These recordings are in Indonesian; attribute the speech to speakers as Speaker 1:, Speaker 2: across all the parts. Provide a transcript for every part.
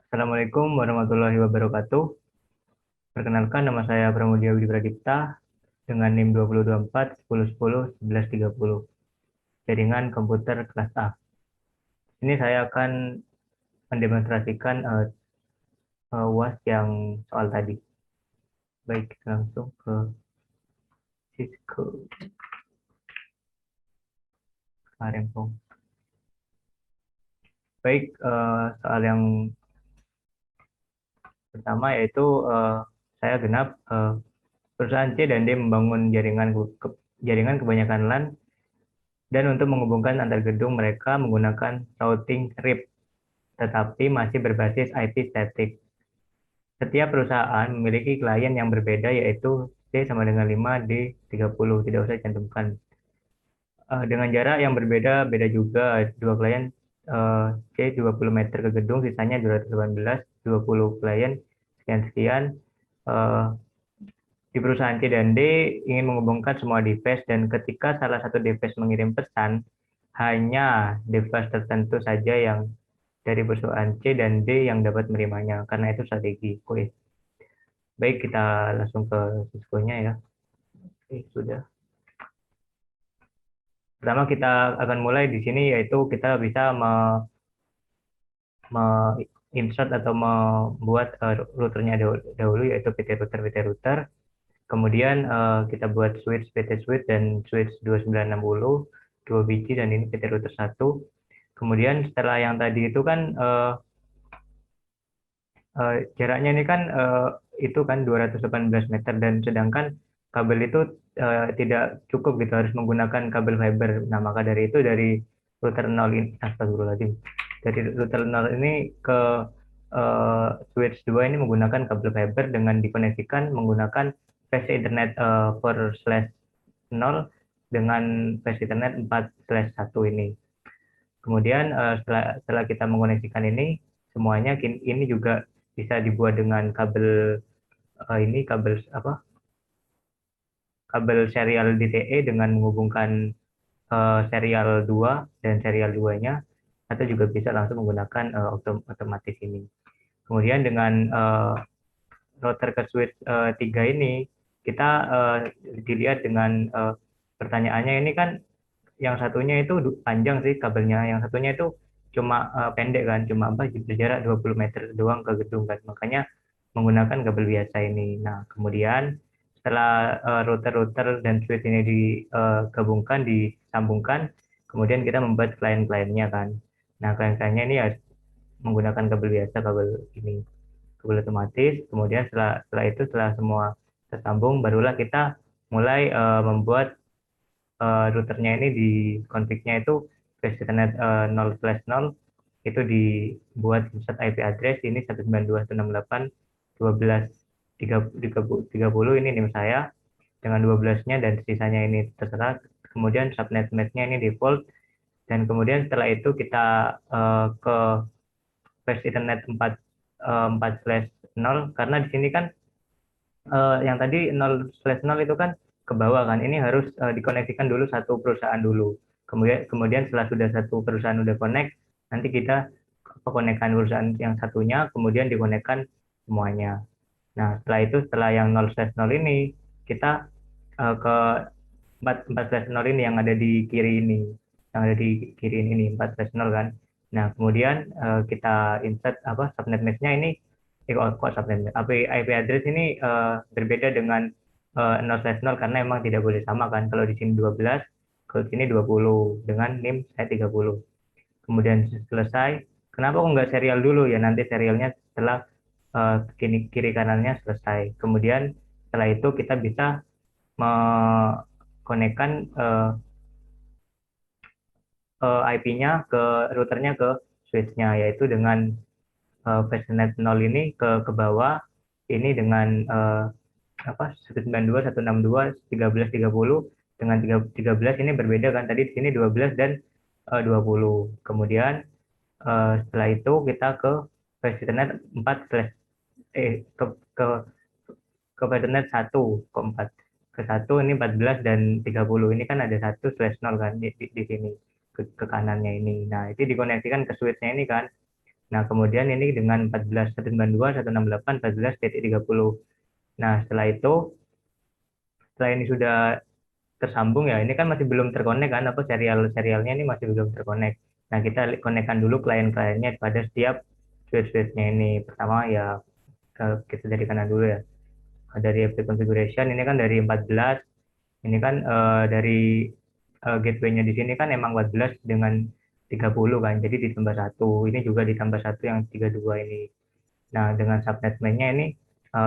Speaker 1: Assalamualaikum warahmatullahi wabarakatuh. Perkenalkan, nama saya Pramudia Widi Pradipta dengan NIM 2024 10 10 11 30, jaringan komputer kelas A. Ini saya akan mendemonstrasikan UAS yang soal tadi. Baik, kita langsung ke Cisco Parempong. Baik, soal yang pertama yaitu saya genap perusahaan C dan D membangun jaringan kebanyakan LAN dan untuk menghubungkan antar gedung mereka menggunakan routing RIP, tetapi masih berbasis IP static. Setiap perusahaan memiliki klien yang berbeda, yaitu C sama dengan 5, D 30. Tidak usah dicantumkan. Dengan jarak yang berbeda, beda juga. Dua klien C 20 meter ke gedung, sisanya 218, 20 klien, sekian-sekian. Eh, di perusahaan C dan D ingin menghubungkan semua device, dan ketika salah satu device mengirim pesan, hanya device tertentu saja yang dari perusahaan C dan D yang dapat menerimanya, karena itu strategi. Oke. Baik, kita langsung ke siswa-nya ya. Oke, sudah. Pertama kita akan mulai di sini, yaitu kita bisa insert atau membuat routernya dahulu, yaitu PT router. Kemudian kita buat switch PT switch dan switch 2960, 2 biji, dan ini PT router 1. Kemudian setelah yang tadi itu kan jaraknya ini kan itu kan 218 meter, dan sedangkan kabel itu tidak cukup gitu, harus menggunakan kabel fiber. Nah, maka dari itu dari router 0 ini, astagfirullahaladzim, dari router 0 ini ke switch 2 ini menggunakan kabel fiber dengan dikoneksikan menggunakan versi internet per slash 0 dengan versi internet 4/1 ini. Kemudian setelah kita mengoneksikan ini semuanya, ini juga bisa dibuat dengan kabel ini kabel apa? Kabel serial DTE dengan menghubungkan serial 2 dan serial 2-nya, atau juga bisa langsung menggunakan otomatis ini. Kemudian dengan router ke switch 3 ini kita dilihat dengan pertanyaannya ini kan, yang satunya itu panjang sih kabelnya, yang satunya itu cuma pendek kan, cuma apa, berjarak 20 meter doang ke gedung kan, makanya menggunakan kabel biasa ini. Nah, kemudian setelah router-router dan switch ini digabungkan, disambungkan, kemudian kita membuat klien-kliennya kan. Nah, klien-kliennya ini ya menggunakan kabel biasa, kabel ini, kabel otomatis. Kemudian setelah semua tersambung, barulah kita mulai membuat routernya ini, di config-nya itu base Ethernet 0/0 itu dibuat insert IP address ini 192.168.12.30 ini NIM saya dengan 12-nya, dan sisanya ini terserah. Kemudian subnet match-nya ini default, dan kemudian setelah itu kita ke base Ethernet 4/0, karena di sini kan yang tadi 0/0 itu kan ke bawah kan, ini harus dikoneksikan dulu satu perusahaan dulu. Kemudian setelah sudah satu perusahaan udah connect, nanti kita konekkan perusahaan yang satunya, kemudian dikonekkan semuanya. Nah, setelah yang 0/0 ini, kita ke 4/0 ini yang ada di kiri ini, yang ada di kiri ini 4/0 kan. Nah, kemudian kita insert apa, subnet mask-nya ini, kok subnet mask, IP address ini berbeda dengan 0/0 karena emang tidak boleh sama kan. Kalau di sini 12, kalau di sini 20 dengan NIM saya 30. Kemudian selesai. Kenapa kok nggak serial dulu ya? Nanti serialnya setelah kiri kanannya selesai. Kemudian setelah itu kita bisa mengkonekkan IP-nya ke routernya, ke switch-nya, yaitu dengan versionet 0 ini ke bawah, ini dengan apa, 192.168.13.30, dengan 13 ini berbeda kan, tadi di sini 12 dan 20. Kemudian setelah itu kita ke versi internet 4 slash ke ke ke internet 1 ke 4 ke 1 ini 14 dan 30, ini kan ada 1/0 kan di sini ke kanannya ini. Nah, itu dikoneksikan ke switch-nya ini kan. Nah, kemudian ini dengan 14, 192, 168, 14.30. Nah, setelah ini sudah tersambung ya, ini kan masih belum terkonek kan, apa serialnya ini masih belum terkonek. Nah, kita konekkan dulu klien-kliennya pada setiap switch-switchnya ini. Pertama ya, kita dari kanan dulu ya. Dari API configuration ini kan dari 14, ini kan dari gateway-nya di sini kan emang 14 dengan 30 kan, jadi ditambah satu, ini juga ditambah satu yang 32 ini. Nah, dengan subnet main-nya ini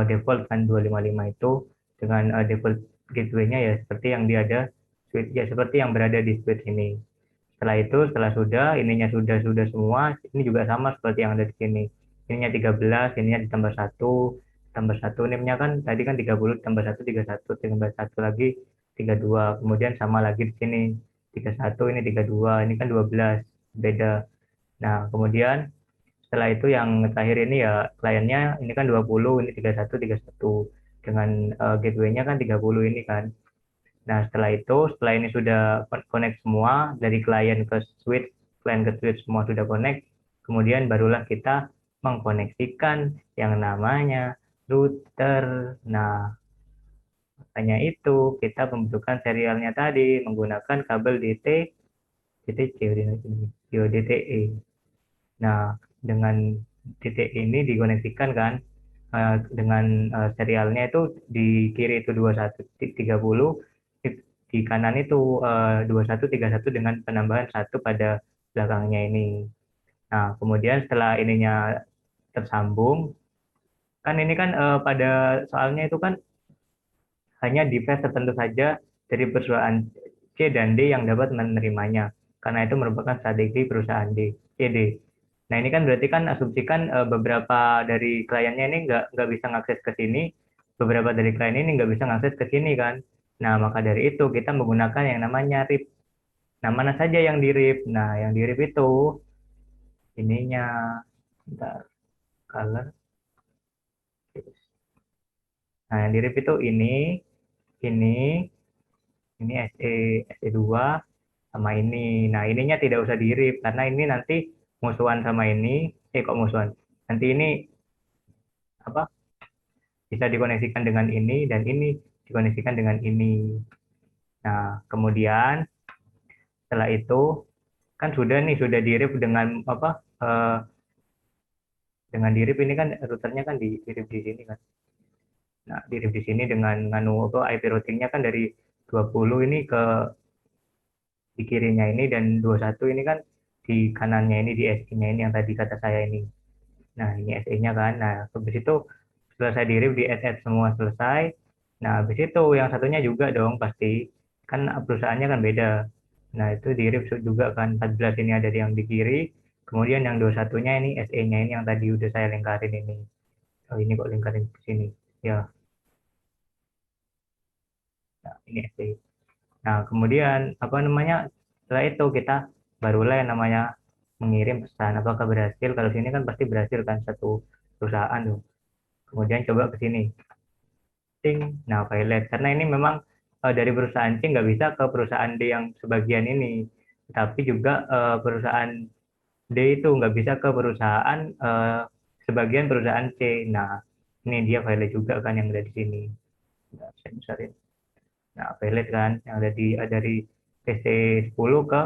Speaker 1: default kan 255 itu, dengan default gateway-nya ya seperti yang dia ada switch ya, seperti yang berada di switch ini. Setelah itu, setelah sudah, ininya sudah semua, ini juga sama seperti yang ada di sini. Ininya 13, ininya ditambah satu, tambah satu, NIM-nya kan tadi kan 30, tambah satu, 31, tambah satu lagi 32. Kemudian sama lagi di sini, 31, ini 32, ini kan 12, beda. Nah, kemudian setelah itu yang terakhir ini ya kliennya ini kan 20, ini 31, 31. Dengan gateway-nya kan 30 ini kan. Nah, setelah ini sudah connect semua, dari klien ke switch semua sudah connect, kemudian barulah kita mengkoneksikan yang namanya router. Nah, makanya itu kita membutuhkan serialnya tadi menggunakan kabel DT, DTC, DTE. Nah, dengan DTE ini dikoneksikan kan, dengan serialnya itu di kiri itu 2130, di kanan itu 2131 dengan penambahan satu pada belakangnya ini. Nah, kemudian setelah ininya tersambung, kan ini kan pada soalnya itu kan hanya device tertentu saja dari perusahaan C dan D yang dapat menerimanya, karena itu merupakan strategi perusahaan C, D. Nah, ini kan berarti kan asumsikan beberapa dari kliennya ini nggak bisa ngakses ke sini, beberapa dari klien ini nggak bisa ngakses ke sini kan. Nah, maka dari itu kita menggunakan yang namanya RIP. Nah, mana saja yang di RIP? Nah, yang di RIP itu ininya, bentar, color. Nah, yang di RIP itu ini, SE2, sama ini. Nah, ininya tidak usah di-rip karena ini nanti musuhan sama ini. Kok musuhan? Nanti ini apa? Bisa dikoneksikan dengan ini dan ini dikoneksikan dengan ini. Nah, kemudian setelah itu kan sudah di-rip dengan apa? eh, dengan di-rip ini kan routernya kan di-rip di sini kan. Nah, di-rip di sini dengan nganu apa IP routingnya kan dari 20 ini ke di kirinya ini, dan 21 ini kan di kanannya ini, di SI-nya ini yang tadi kata saya ini. Nah, ini SE-nya kan. Nah, habis itu selesai di-rip, di add semua selesai. Nah, habis itu yang satunya juga dong pasti. Kan perusahaannya kan beda. Nah, itu di-rip juga kan. 14 ini ada yang di kiri. Kemudian yang 21-nya ini SE-nya ini yang tadi udah saya lingkarin ini. Oh, ini kok lingkarin ke sini. Ya, nah, ini SE. Nah, kemudian apa namanya? Setelah itu kita barulah yang namanya mengirim pesan apakah berhasil. Kalau sini kan pasti berhasil kan, satu perusahaan tuh. Kemudian coba ke sini. Ting. Nah, pilot. Karena ini memang dari perusahaan C nggak bisa ke perusahaan D yang sebagian ini. Tapi juga perusahaan D itu nggak bisa ke perusahaan sebagian perusahaan C. Nah, ini dia pilot juga kan yang ada di sini. Nah, saya besarin. Nah, pilot kan yang ada dari PC10 ke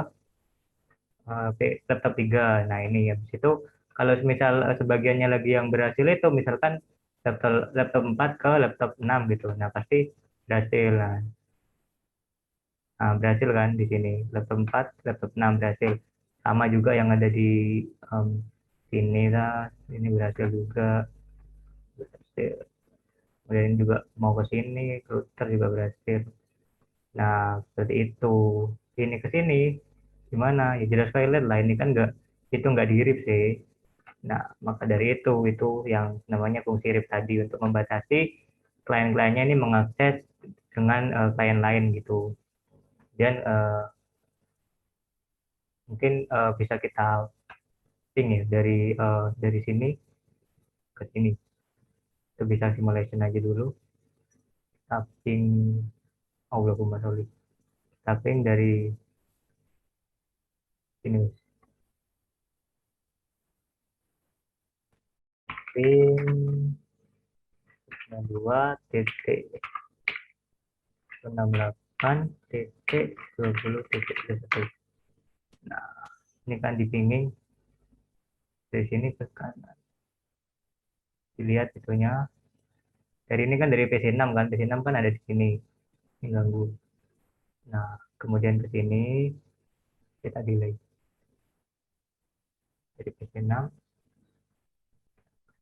Speaker 1: laptop 3. Nah, ini habis itu kalau misal sebagiannya lagi yang berhasil itu misalkan laptop 4 ke laptop 6 gitu. Nah, pasti berhasil. Nah, berhasil kan di sini. Laptop 4, laptop 6 berhasil. Sama juga yang ada di em, sini lah. Ini berhasil juga. Berhasil. Kemudian juga mau ke sini, router juga berhasil. Nah, seperti itu. Ini ke sini gimana? Ya jelas pilot lah. Ini kan nggak di-rip sih. Nah, maka dari itu yang namanya fungsi RIP tadi untuk membatasi klien-kliennya ini mengakses dengan klien lain gitu. Dan mungkin bisa kita ping ya dari sini ke sini. Itu bisa simulation aja dulu. Tapping, Allahumma sholli. Tapping dari sini. pin 2 titik 68 titik 20 titik 21. Nah, ini kan di pinging dari sini ke kanan. Dilihat itunya. Dari ini kan dari PC6 kan, PC6 kan ada di sini. Ini ganggu. Nah, kemudian ke sini kita delay. Dari PC6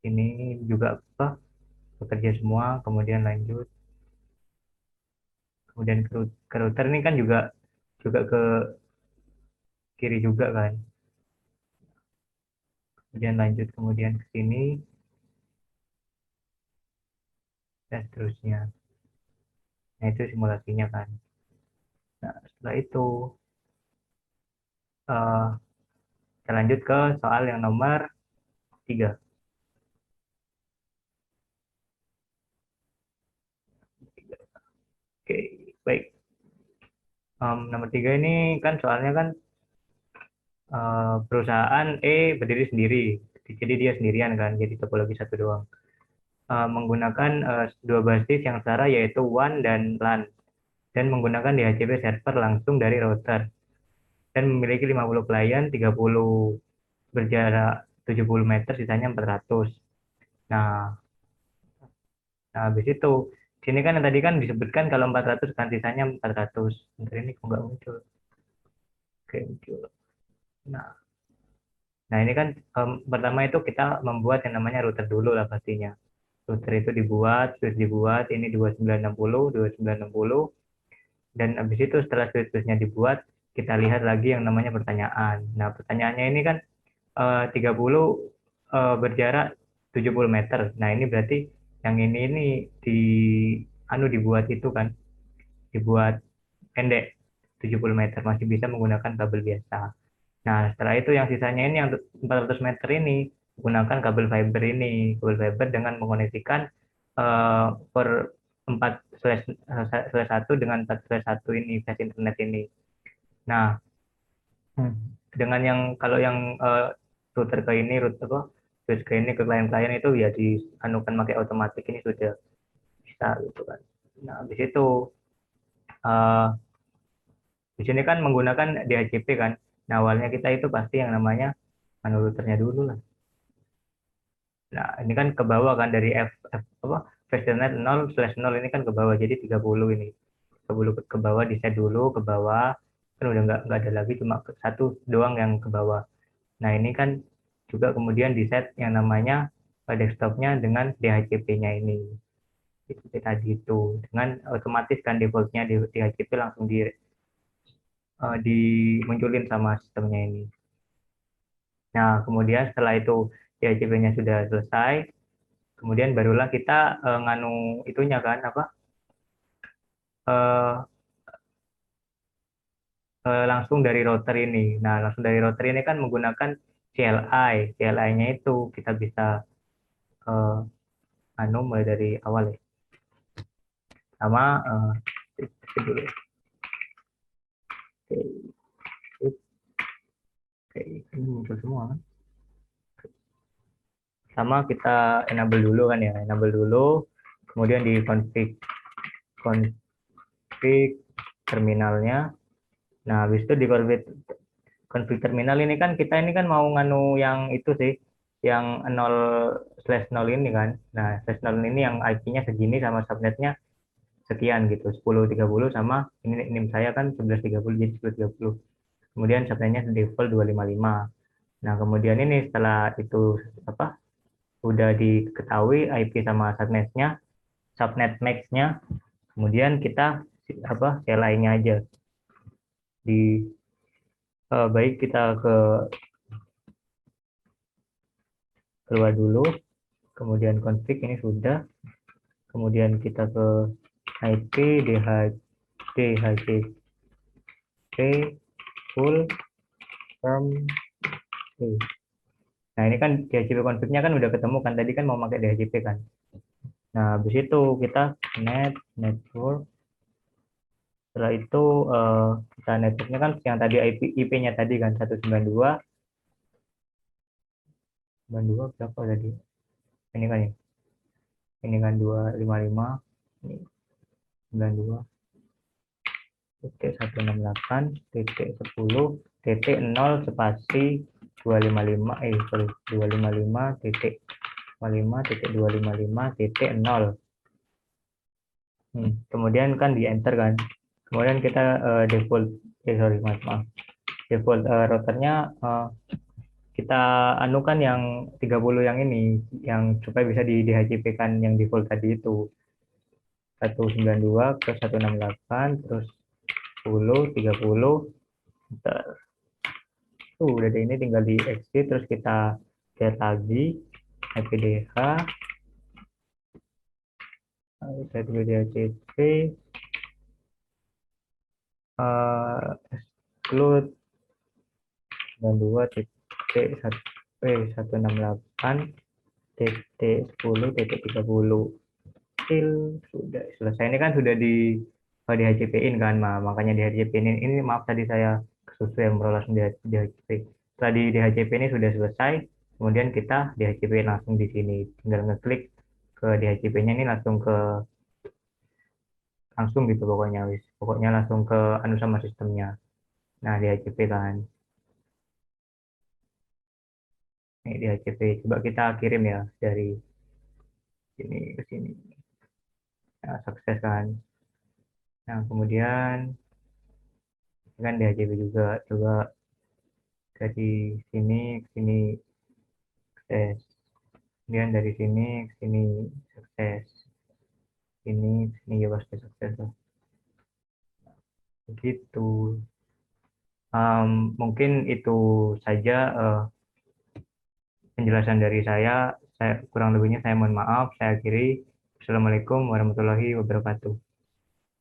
Speaker 1: ini juga apa? Bekerja semua, kemudian lanjut. Kemudian ke router ini kan juga ke kiri juga kan. Kemudian lanjut kemudian ke sini dan seterusnya. Nah, itu simulasinya kan. Nah, setelah itu eh, kita lanjut ke soal yang nomor 3. Oke, baik. Nomor 3 ini kan soalnya kan perusahaan berdiri sendiri. Jadi dia sendirian kan, jadi topologi satu doang. Menggunakan dua basis yang setara yaitu WAN dan LAN. Dan menggunakan DHCP server langsung dari router. Dan memiliki 50 klien, 30 berjarak 70 meter, sisanya 400. Nah, nah habis itu, sini kan yang tadi kan disebutkan kalau 400 kan sisanya 400. Bentar ini kok nggak muncul. Oke, muncul. Nah, ini kan pertama itu kita membuat yang namanya router dulu lah pastinya. Router itu dibuat, switch dibuat, ini 2960, 2960. Dan habis itu setelah switch-switchnya dibuat, kita lihat lagi yang namanya pertanyaan. Nah, pertanyaannya ini kan 30 berjarak 70 meter. Nah, ini berarti yang ini di dibuat itu kan, dibuat pendek 70 meter, masih bisa menggunakan kabel biasa. Nah, setelah itu yang sisanya ini yang 400 meter ini menggunakan kabel fiber ini, kabel fiber dengan mengoneksikan per 4/1 dengan 4/1 ini, flash internet ini. Nah, dengan yang kalau yang router ke ini, router apa, switch ke ini ke klien-klien itu ya dianukan pakai otomatis ini sudah bisa gitu kan. Nah, habis itu eh, di sini kan menggunakan DHCP kan. Nah, awalnya kita itu pasti yang namanya routernya dulu lah. Nah, ini kan ke bawah kan dari apa Fastnet 0/0 ini kan ke bawah jadi 30 ini. 30 ke bawah di set dulu ke bawah kan udah nggak ada lagi cuma satu doang yang ke bawah. Nah, ini kan juga kemudian di set yang namanya desktopnya dengan DHCP-nya ini. Itu tadi itu dengan otomatis kan defaultnya di DHCP langsung dimunculin sama sistemnya ini. Nah, kemudian setelah itu DHCP-nya sudah selesai, kemudian barulah kita nganu itunya kan apa eh, langsung dari router ini. Nah, langsung dari router ini kan menggunakan CLI. CLI-nya itu kita bisa eh, mulai dari awal ya. Sama dulu. Oke, oke, ini muncul semua kan. Sama kita enable dulu kan ya, enable dulu, kemudian di config terminalnya. Nah, habis itu di config terminal ini kan kita ini kan mau nganu yang itu sih, yang 0/0 ini kan. Nah, /0 ini yang IP-nya segini sama subnetnya sekian gitu, 1030 sama ini saya kan 1130 jadi 1030. Kemudian subnetnya default 255. Nah, kemudian ini setelah itu apa udah diketahui IP sama subnet max-nya, kemudian kita apa CLI-nya aja di baik kita keluar dulu, kemudian config ini sudah, kemudian kita ke IP DHCP full firm. Nah, ini kan DHCP config-nya kan udah ketemu kan, tadi kan mau pakai DHCP kan. Nah, habis itu kita network. Setelah itu kita networknya kan yang tadi IP-nya tadi kan 192 berapa tadi? Ini kan ya, ini kan 255, ini 92, titik 168, titik 10, titik 0 spasi 255, sorry, 255 titik 55 titik 255 titik 0. Kemudian kan di enter kan. Kemudian kita default, sorry maaf, default routernya kita anukan yang 30 yang ini, yang supaya bisa di DHCP kan yang default tadi itu. 192 ke 168, terus 10, 30, bentar. Udah deh, ini tinggal di exit, terus kita set lagi, IPDH, set DHCP, exclude 92 titik 168 titik 10 titik 30. Sudah selesai. Ini kan sudah di HCP-in kan, makanya di HCP-in ini, maaf tadi saya kesusu yang merolas di HCP. Setelah di HCP ini sudah selesai, kemudian kita di HCP langsung di sini, tinggal ngeklik ke di HCP-nya ini langsung gitu pokoknya wis. Pokoknya langsung ke anu sama sistemnya. Nah, di HCP kan. Ini di HCP. Coba kita kirim ya dari sini ke sini. Nah, sukses kan. Nah, kemudian kan di HCP juga. Coba dari sini ke sini sukses. Kemudian dari sini ke sini sukses. Sini ya pasti sukses lah. Begitu. Mungkin itu saja penjelasan dari saya. Kurang lebihnya saya mohon maaf. Saya akhiri. Assalamualaikum warahmatullahi wabarakatuh.